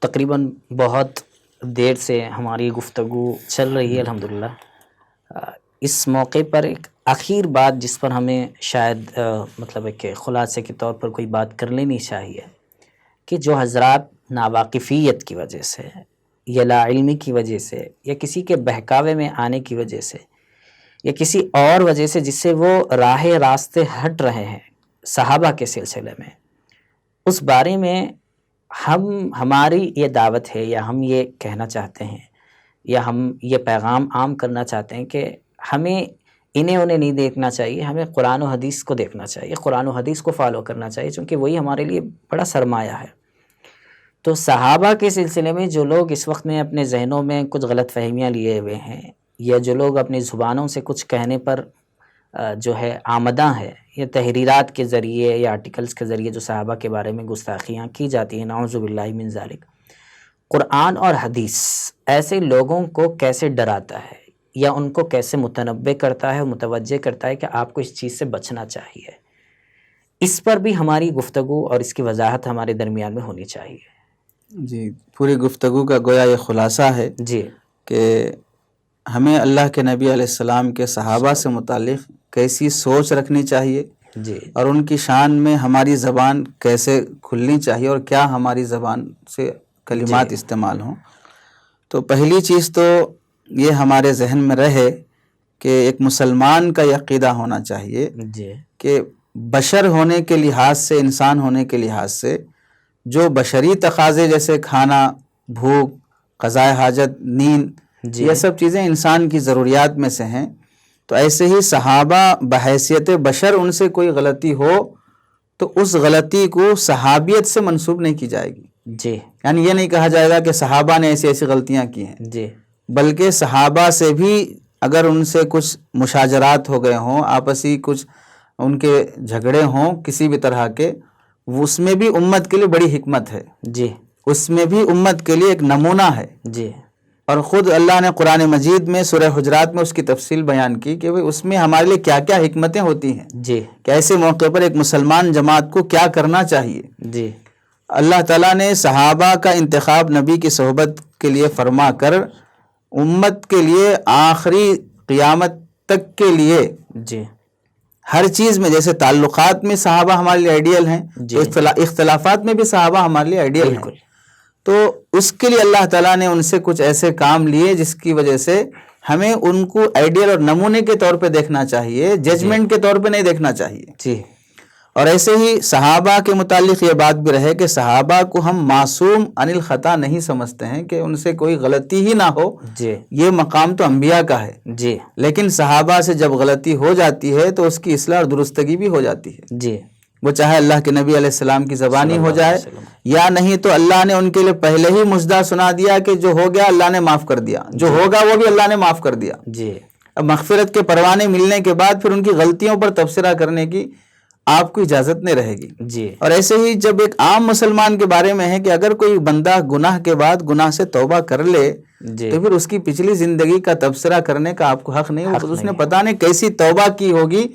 تقریباً بہت دیر سے ہماری گفتگو چل رہی ہے الحمدللہ۔ اس موقع پر ایک آخر بات جس پر ہمیں شاید مطلب ہے کہ خلاصے کے طور پر کوئی بات کر لینی چاہیے کہ جو حضرات ناواقفیت کی وجہ سے یا لا علمی کی وجہ سے یا کسی کے بہکاوے میں آنے کی وجہ سے یا کسی اور وجہ سے جس سے وہ راہ راستے ہٹ رہے ہیں صحابہ کے سلسلے میں، اس بارے میں ہماری یہ دعوت ہے یا ہم یہ کہنا چاہتے ہیں یا ہم یہ پیغام عام کرنا چاہتے ہیں کہ ہمیں انہیں نہیں دیکھنا چاہیے، ہمیں قرآن و حدیث کو دیکھنا چاہیے، قرآن و حدیث کو فالو کرنا چاہیے، چونکہ وہی ہمارے لیے بڑا سرمایہ ہے۔ تو صحابہ کے سلسلے میں جو لوگ اس وقت میں اپنے ذہنوں میں کچھ غلط فہمیاں لیے ہوئے ہیں یا جو لوگ اپنی زبانوں سے کچھ کہنے پر جو ہے آمدہ ہے یا تحریرات کے ذریعے یا آرٹیکلز کے ذریعے جو صحابہ کے بارے میں گستاخیاں کی جاتی ہیں، نعوذ باللہ من ذالک، قرآن اور حدیث ایسے لوگوں کو کیسے ڈراتا ہے یا ان کو کیسے متنبہ کرتا ہے، متوجہ کرتا ہے کہ آپ کو اس چیز سے بچنا چاہیے، اس پر بھی ہماری گفتگو اور اس کی وضاحت ہمارے درمیان میں ہونی چاہیے۔ جی، پوری گفتگو کا گویا یہ خلاصہ ہے جی کہ ہمیں اللہ کے نبی علیہ السلام کے صحابہ سے متعلق کیسی سوچ رکھنی چاہیے جی اور ان کی شان میں ہماری زبان کیسے کھلنی چاہیے اور کیا ہماری زبان سے کلمات استعمال ہوں۔ تو پہلی چیز تو یہ ہمارے ذہن میں رہے کہ ایک مسلمان کا یہ عقیدہ ہونا چاہیے جی کہ بشر ہونے کے لحاظ سے، انسان ہونے کے لحاظ سے جو بشری تقاضے جیسے کھانا، بھوک، قضاء حاجت، نیند، یہ سب چیزیں انسان کی ضروریات میں سے ہیں، تو ایسے ہی صحابہ بحیثیت بشر ان سے کوئی غلطی ہو تو اس غلطی کو صحابیت سے منسوب نہیں کی جائے گی۔ جی یعنی یہ نہیں کہا جائے گا کہ صحابہ نے ایسی ایسی غلطیاں کی ہیں، جی بلکہ صحابہ سے بھی اگر ان سے کچھ مشاجرات ہو گئے ہوں، آپسی کچھ ان کے جھگڑے ہوں کسی بھی طرح کے، اس میں بھی امت کے لیے بڑی حکمت ہے، جی اس میں بھی امت کے لیے ایک نمونہ ہے۔ جی اور خود اللہ نے قرآن مجید میں سورہ حجرات میں اس کی تفصیل بیان کی کہ اس میں ہمارے لیے کیا کیا حکمتیں ہوتی ہیں، جی کہ ایسے موقع پر ایک مسلمان جماعت کو کیا کرنا چاہیے۔ جی اللہ تعالیٰ نے صحابہ کا انتخاب نبی کی صحبت کے لیے فرما کر امت کے لیے آخری قیامت تک کے لیے جی ہر چیز میں، جیسے تعلقات میں صحابہ ہمارے لیے آئیڈیل ہیں، تو اختلافات میں بھی صحابہ ہمارے لیے آئیڈیل ہیں، تو اس کے لیے اللہ تعالیٰ نے ان سے کچھ ایسے کام لیے جس کی وجہ سے ہمیں ان کو آئیڈیل اور نمونے کے طور پہ دیکھنا چاہیے، ججمنٹ کے طور پہ نہیں دیکھنا چاہیے۔ جی اور ایسے ہی صحابہ کے متعلق یہ بات بھی رہے کہ صحابہ کو ہم معصوم عن الخطا نہیں سمجھتے ہیں کہ ان سے کوئی غلطی ہی نہ ہو، جی یہ مقام تو انبیاء کا ہے، جی لیکن صحابہ سے جب غلطی ہو جاتی ہے تو اس کی اصلاح اور درستگی بھی ہو جاتی ہے، جی وہ چاہے اللہ کے نبی علیہ السلام کی زبانی ہو جائے یا نہیں، تو اللہ نے ان کے لیے پہلے ہی مژدہ سنا دیا کہ جو ہو گیا اللہ نے معاف کر دیا، جو ہوگا وہ بھی اللہ نے معاف کر دیا۔ جی اب مغفرت کے پروانے ملنے کے بعد پھر ان کی غلطیوں پر تبصرہ کرنے کی آپ کو اجازت نہیں رہے گی۔ جی اور ایسے ہی جب ایک عام مسلمان کے بارے میں ہے کہ اگر کوئی بندہ گناہ کے بعد گناہ سے توبہ کر لے تو پھر اس کی پچھلی زندگی کا تبصرہ کرنے کا آپ کو حق نہیں ہوگا، اس نے پتہ نہیں کیسی توبہ کی ہوگی،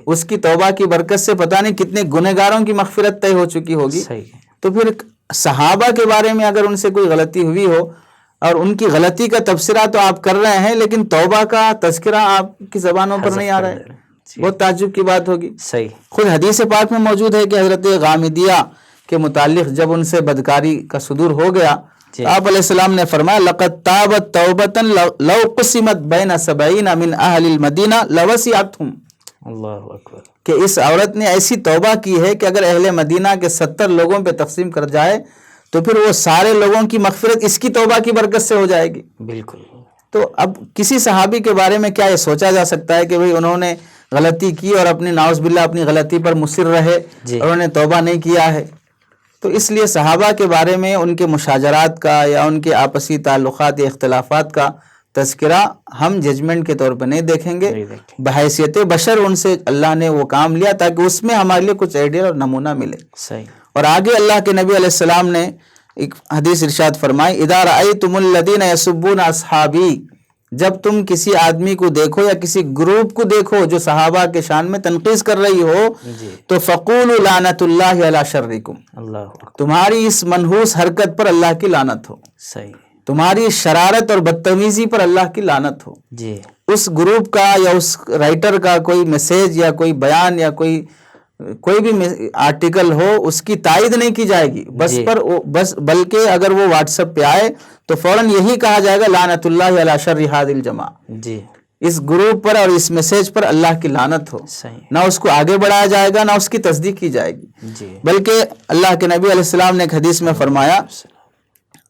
اس کی توبہ کی برکت سے پتہ نہیں کتنے گنہگاروں کی مغفرت طے ہو چکی ہوگی۔ تو پھر صحابہ کے بارے میں اگر ان سے کوئی غلطی ہوئی ہو اور ان کی غلطی کا تبصرہ تو آپ کر رہے ہیں لیکن توبہ کا تذکرہ آپ کی زبانوں پر نہیں آ رہا ہے، بہت تعجب کی بات ہوگی۔ صحیح، خود حدیث پاک میں موجود ہے کہ حضرت غامدیہ کے متعلق جب ان سے بدکاری کا صدور ہو گیا، آپ علیہ السلام نے فرمایا لقد تابت توبۃ لو قسمت بین 70 من اہل المدینہ لوسعتہم، اللہ اکبر، کہ اس عورت نے ایسی توبہ کی ہے کہ اگر اہل مدینہ کے 70 لوگوں پہ تقسیم کر جائے تو پھر وہ سارے لوگوں کی مغفرت اس کی توبہ کی برکت سے ہو جائے گی۔ بالکل۔ تو اب کسی صحابی کے بارے میں کیا یہ سوچا جا سکتا ہے کہ بھئی انہوں نے غلطی کی اور اپنی نعوذ باللہ اپنی غلطی پر مصر رہے اور انہوں نے توبہ نہیں کیا ہے؟ تو اس لیے صحابہ کے بارے میں ان کے مشاجرات کا یا ان کے آپسی تعلقات یا اختلافات کا تذکرہ ہم ججمنٹ کے طور پر نہیں دیکھیں گے، بحیثیت بشر ان سے اللہ نے وہ کام لیا تاکہ اس میں ہمارے لیے کچھ آئیڈیا اور نمونہ ملے۔ صحیح۔ اور آگے اللہ کے نبی علیہ السلام نے ایک حدیث ارشاد فرمائی اذا رأیتم الذین یسبون اصحابی، جب تم کسی آدمی کو دیکھو یا کسی گروپ کو دیکھو جو صحابہ کے شان میں تنقیص کر رہی ہو تو فقولوا لعنت اللہ علی شرکم، تمہاری اس منحوس حرکت پر اللہ کی لعنت ہو، صحیح، تمہاری شرارت اور بدتمیزی پر اللہ کی لعنت ہو۔ جی، اس گروپ کا یا اس رائٹر کا کوئی میسیج یا کوئی بیان یا کوئی بھی آرٹیکل ہو اس کی تائید نہیں کی جائے گی بس بلکہ اگر وہ واٹس ایپ پہ آئے تو فوراً یہی کہا جائے گا لعنت اللہ علی شر ھذی الجماعہ، جی، اس گروپ پر اور اس میسیج پر اللہ کی لعنت ہو۔ صحیح، نہ اس کو آگے بڑھایا جائے گا نہ اس کی تصدیق کی جائے گی، جی، بلکہ اللہ کے نبی علیہ السلام نے ایک حدیث میں فرمایا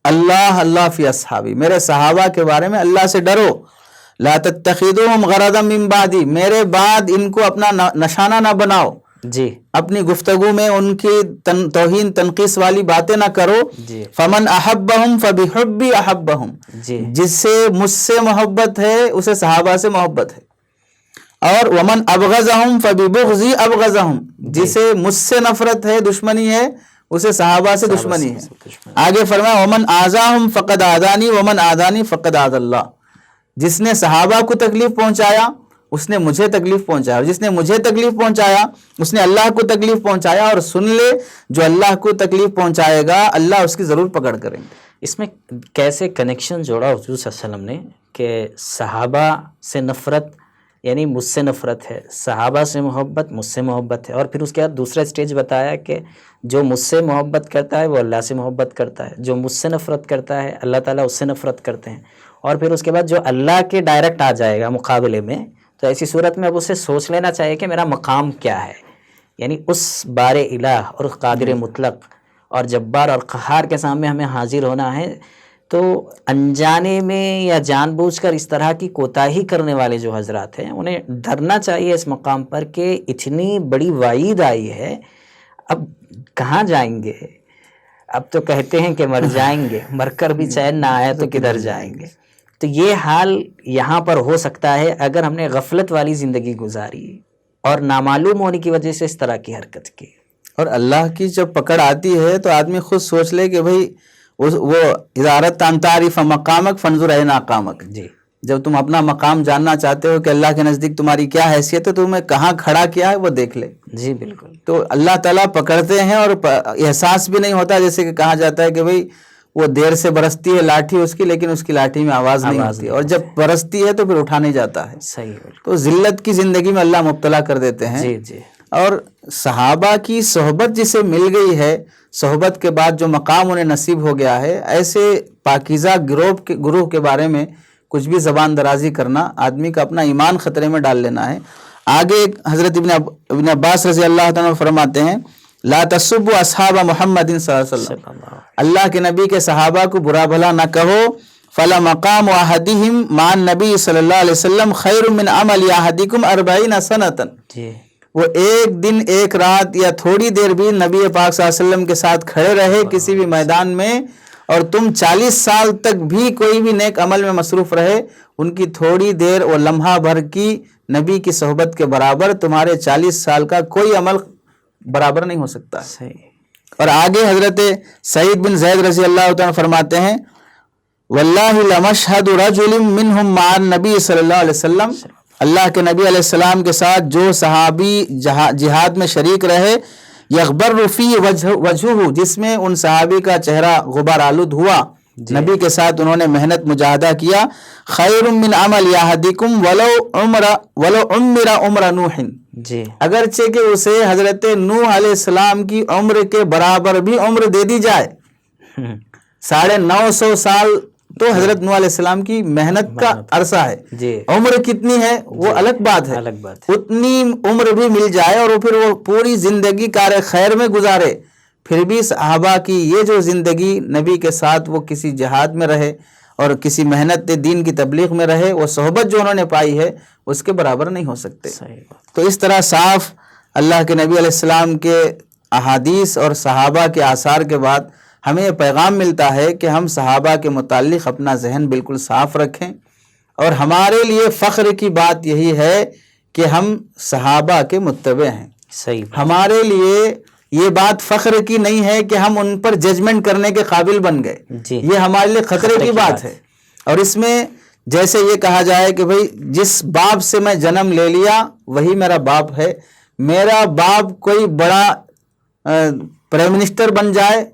اللہ فی اصحابی، میرے صحابہ کے بارے میں اللہ سے ڈرو، لا تتخذوہم غرضا من بعدی، میرے بعد ان کو اپنا نشانہ نہ بناؤ، جی، اپنی گفتگو میں ان کی توہین تنقیص والی باتیں نہ کرو۔ جی، فمن احبہم فبحبی احبہم، جی، جس سے مجھ سے محبت ہے اسے صحابہ سے محبت ہے، اور ومن ابغضہم فببغضی ابغضہم، جسے مجھ سے نفرت ہے دشمنی ہے اسے صحابہ سے دشمنی ہے۔ آگے فرمایا ومن آذاہم فقد آذانی ومن آذانی فقد آذ اللہ، جس نے صحابہ کو تکلیف پہنچایا اس نے مجھے تکلیف پہنچایا، اور جس نے مجھے تکلیف پہنچایا اس نے اللہ کو تکلیف پہنچایا، اور سن لے جو اللہ کو تکلیف پہنچائے گا اللہ اس کی ضرور پکڑ کریں گے۔ اس میں کیسے کنیکشن جوڑا حضور صلی اللہ علیہ وسلم نے کہ صحابہ سے نفرت یعنی مجھ سے نفرت ہے، صحابہ سے محبت مجھ سے محبت ہے، اور پھر اس کے بعد دوسرا سٹیج بتایا کہ جو مجھ سے محبت کرتا ہے وہ اللہ سے محبت کرتا ہے، جو مجھ سے نفرت کرتا ہے اللہ تعالیٰ اس سے نفرت کرتے ہیں، اور پھر اس کے بعد جو اللہ کے ڈائریکٹ آ جائے گا مقابلے میں تو ایسی صورت میں اب اسے سوچ لینا چاہیے کہ میرا مقام کیا ہے، یعنی اس بار الہ اور قادر مطلق اور جبار اور قہار کے سامنے ہمیں حاضر ہونا ہے، تو انجانے میں یا جان بوجھ کر اس طرح کی کوتاہی کرنے والے جو حضرات ہیں انہیں ڈرنا چاہیے اس مقام پر کہ اتنی بڑی وعید آئی ہے، اب کہاں جائیں گے؟ اب تو کہتے ہیں کہ مر جائیں گے، مر کر بھی چین نہ آیا تو کدھر جائیں گے؟ تو یہ حال یہاں پر ہو سکتا ہے اگر ہم نے غفلت والی زندگی گزاری اور نامعلوم ہونے کی وجہ سے اس طرح کی حرکت کی۔ اور اللہ کی جب پکڑ آتی ہے تو آدمی خود سوچ لے کہ بھئی وہ ادارت ان تعریف مقامک فانظر این اقامک، جی، جب تم اپنا مقام جاننا چاہتے ہو کہ اللہ کے نزدیک تمہاری کیا حیثیت ہے تو تمہیں کہاں کھڑا کیا ہے وہ دیکھ لے۔ جی بالکل، تو اللہ تعالیٰ پکڑتے ہیں اور احساس بھی نہیں ہوتا، جیسے کہ کہا جاتا ہے کہ بھئی وہ دیر سے برستی ہے لاٹھی اس کی لیکن اس کی لاٹھی میں آواز نہیں ہوتی، اور جب برستی ہے تو پھر اٹھا نہیں جاتا ہے۔ صحیح، تو ذلت کی زندگی میں اللہ مبتلا کر دیتے ہیں۔ جی، جی، اور صحابہ کی صحبت جسے مل گئی ہے، صحبت کے بعد جو مقام انہیں نصیب ہو گیا ہے، ایسے پاکیزہ گروہ کے بارے میں کچھ بھی زبان درازی کرنا آدمی کا اپنا ایمان خطرے میں ڈال لینا ہے۔ آگے حضرت ابن عباس رضی اللہ تعالیٰ فرماتے ہیں لا تسبوا اصحاب محمد صلی اللہ علیہ وسلم، اللہ کے نبی کے صحابہ کو برا بھلا نہ کہو، فلا مقام احدہم مع النبی صلی اللہ علیہ وسلم خیر من عمل احدکم 40 سنۃ، جی، وہ ایک دن ایک رات یا تھوڑی دیر بھی نبی پاک صلی اللہ علیہ وسلم کے ساتھ کھڑے رہے کسی بھی میدان میں، اور تم 40 سال تک بھی کوئی بھی نیک عمل میں مصروف رہے، ان کی تھوڑی دیر اور لمحہ بھر کی نبی کی صحبت کے برابر تمہارے 40 سال کا کوئی عمل برابر نہیں ہو سکتا۔ صحیح، اور آگے حضرت سعید بن زید رضی اللہ تعالیٰ فرماتے ہیں واللہ لمشہد رجل منہم مع النبی صلی اللہ علیہ وسلم، اللہ کے نبی علیہ السلام کے ساتھ جو صحابی جہاد میں شریک رہے، یغبر فی وجہہ، جس میں ان صحابی کا چہرہ غبار آلود ہوا، نبی کے ساتھ انہوں نے محنت مجاہدہ کیا، خیر من عمل احدکم ولو عمر عمر نوح، جی، اگرچہ کہ اسے حضرت نوح علیہ السلام کی عمر کے برابر بھی عمر دے دی جائے، 950 سال تو حضرت نوح علیہ السلام کی محنت کا عرصہ ہے، جی، عمر کتنی ہے وہ الگ بات ہے، الگ بات ہے، اتنی عمر بھی مل جائے اور پھر وہ پوری زندگی کار خیر میں گزارے، پھر بھی صحابہ کی یہ جو زندگی نبی کے ساتھ وہ کسی جہاد میں رہے اور کسی محنت دین کی تبلیغ میں رہے، وہ صحبت جو انہوں نے پائی ہے اس کے برابر نہیں ہو سکتے۔ صحیح بات، تو اس طرح صاف اللہ کے نبی علیہ السلام کے احادیث اور صحابہ کے آثار کے بعد ہمیں یہ پیغام ملتا ہے کہ ہم صحابہ کے متعلق اپنا ذہن بالکل صاف رکھیں، اور ہمارے لیے فخر کی بات یہی ہے کہ ہم صحابہ کے متبع ہیں۔ صحیح، ہمارے لیے یہ بات فخر کی نہیں ہے کہ ہم ان پر ججمنٹ کرنے کے قابل بن گئے، جی، یہ ہمارے لیے خطرے کی بات ہے، اور اس میں جیسے یہ کہا جائے کہ بھئی جس باپ سے میں جنم لے لیا وہی میرا باپ ہے، میرا باپ کوئی بڑا پرائم منسٹر بن جائے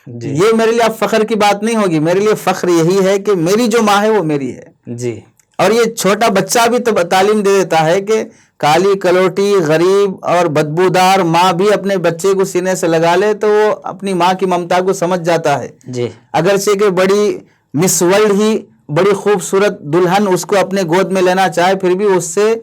یہ میرے لیے اب فخر کی بات نہیں ہوگی، میرے لیے فخر یہی ہے کہ میری جو ماں ہے وہ میری ہے جی۔ اور یہ چھوٹا بچہ بھی تعلیم دے دیتا ہے کہ کالی کلوٹی غریب اور بدبودار ماں بھی اپنے بچے کو سینے سے لگا لے تو وہ اپنی ماں کی ممتا کو سمجھ جاتا ہے جی۔ اگرچہ کہ بڑی مس ورلڈ ہی بڑی خوبصورت دلہن اس کو اپنے گود میں لینا چاہے پھر بھی اس سے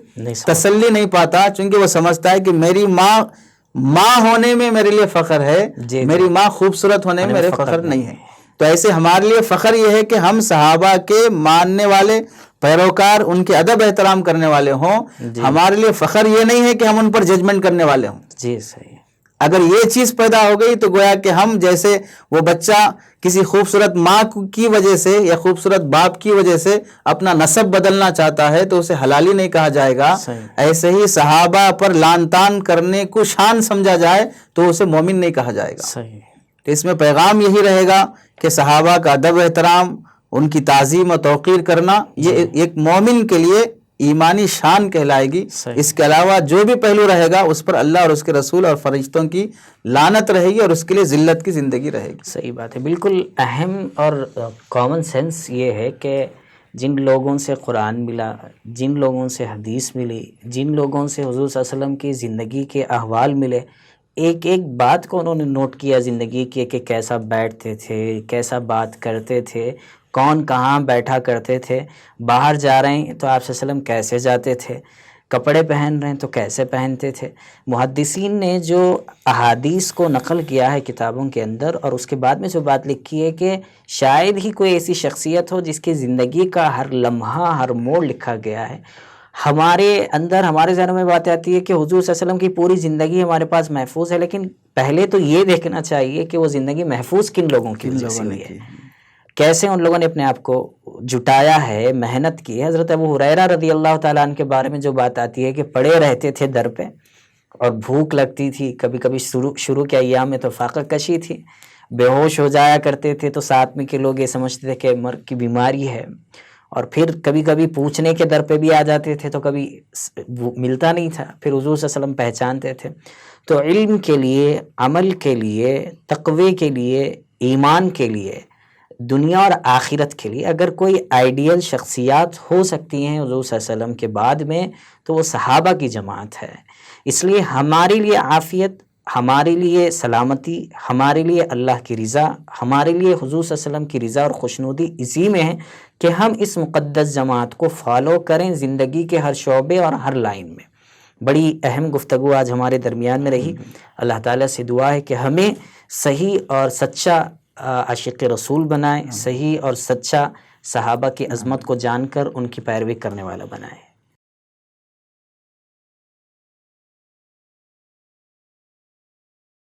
تسلی نہیں پاتا، چونکہ وہ سمجھتا ہے کہ میری ماں ہونے میں میرے لیے فخر ہے، میری ماں خوبصورت ہونے میں میرے فخر نہیں ہے۔ تو ایسے ہمارے لیے فخر یہ ہے کہ ہم صحابہ کے ماننے والے پیروکار، ان کے ادب احترام کرنے والے ہوں۔ ہمارے لیے فخر یہ نہیں ہے کہ ہم ان پر ججمنٹ کرنے والے ہوں۔ جی صحیح۔ اگر یہ چیز پیدا ہو گئی تو گویا کہ ہم جیسے وہ بچہ کسی خوبصورت ماں کی وجہ سے یا خوبصورت باپ کی وجہ سے اپنا نسب بدلنا چاہتا ہے تو اسے حلالی نہیں کہا جائے گا، ایسے ہی صحابہ پر لان تان کرنے کو شان سمجھا جائے تو اسے مومن نہیں کہا جائے گا۔ تو اس میں پیغام یہی رہے گا کہ صحابہ کا ادب احترام، ان کی تعظیم و توقیر کرنا یہ ایک مومن کے لیے ایمانی شان کہلائے گی۔ اس کے علاوہ جو بھی پہلو رہے گا اس پر اللہ اور اس کے رسول اور فرشتوں کی لعنت رہے گی اور اس کے لیے ذلت کی زندگی رہے گی۔ صحیح بات ہے، بالکل اہم اور کامن سینس یہ ہے کہ جن لوگوں سے قرآن ملا، جن لوگوں سے حدیث ملی، جن لوگوں سے حضور صلی اللہ علیہ وسلم کی زندگی کے احوال ملے، ایک ایک بات کو انہوں نے نوٹ کیا زندگی کے کہ کیسا بیٹھتے تھے، کیسا بات کرتے تھے، کون کہاں بیٹھا کرتے تھے، باہر جا رہے ہیں تو آپ صلی اللہ علیہ وسلم کیسے جاتے تھے، کپڑے پہن رہے ہیں تو کیسے پہنتے تھے۔ محدثین نے جو احادیث کو نقل کیا ہے کتابوں کے اندر اور اس کے بعد میں جو بات لکھی ہے کہ شاید ہی کوئی ایسی شخصیت ہو جس کی زندگی کا ہر لمحہ ہر موڑ لکھا گیا ہے۔ ہمارے اندر ہمارے ذہنوں میں بات آتی ہے کہ حضور صلی اللہ علیہ وسلم کی پوری زندگی ہمارے پاس محفوظ ہے، لیکن پہلے تو یہ دیکھنا چاہیے کہ وہ زندگی محفوظ کن لوگوں کی وجہ سے ہوئی ہے، کیسے ان لوگوں نے اپنے آپ کو جٹایا ہے، محنت کی ہے۔ حضرت ابو ہریرہ رضی اللہ تعالیٰ عنہ کے بارے میں جو بات آتی ہے کہ پڑے رہتے تھے در پہ اور بھوک لگتی تھی، کبھی کبھی شروع کے ایام میں تو فاقہ کشی تھی، بے ہوش ہو جایا کرتے تھے تو ساتھ میں کے لوگ یہ سمجھتے تھے کہ مرگ کی بیماری ہے، اور پھر کبھی کبھی پوچھنے کے در پہ بھی آ جاتے تھے تو کبھی ملتا نہیں تھا، پھر حضور صلی اللہ علیہ وسلم پہچانتے تھے۔ تو علم کے لیے، عمل کے لیے، تقوی کے لیے، ایمان کے لیے، دنیا اور آخرت کے لیے اگر کوئی آئیڈیل شخصیات ہو سکتی ہیں حضور صلی اللہ علیہ وسلم کے بعد میں تو وہ صحابہ کی جماعت ہے۔ اس لیے ہمارے لیے عافیت، ہمارے لیے سلامتی، ہمارے لیے اللہ کی رضا، ہمارے لیے حضور صلی اللہ علیہ وسلم کی رضا اور خوشنودی اسی میں ہے کہ ہم اس مقدس جماعت کو فالو کریں زندگی کے ہر شعبے اور ہر لائن میں۔ بڑی اہم گفتگو آج ہمارے درمیان میں رہی۔ اللہ تعالیٰ سے دعا ہے کہ ہمیں صحیح اور سچا عاشق رسول بنائے، صحیح اور سچا صحابہ کی عظمت کو جان کر ان کی پیروی کرنے والا بنائے۔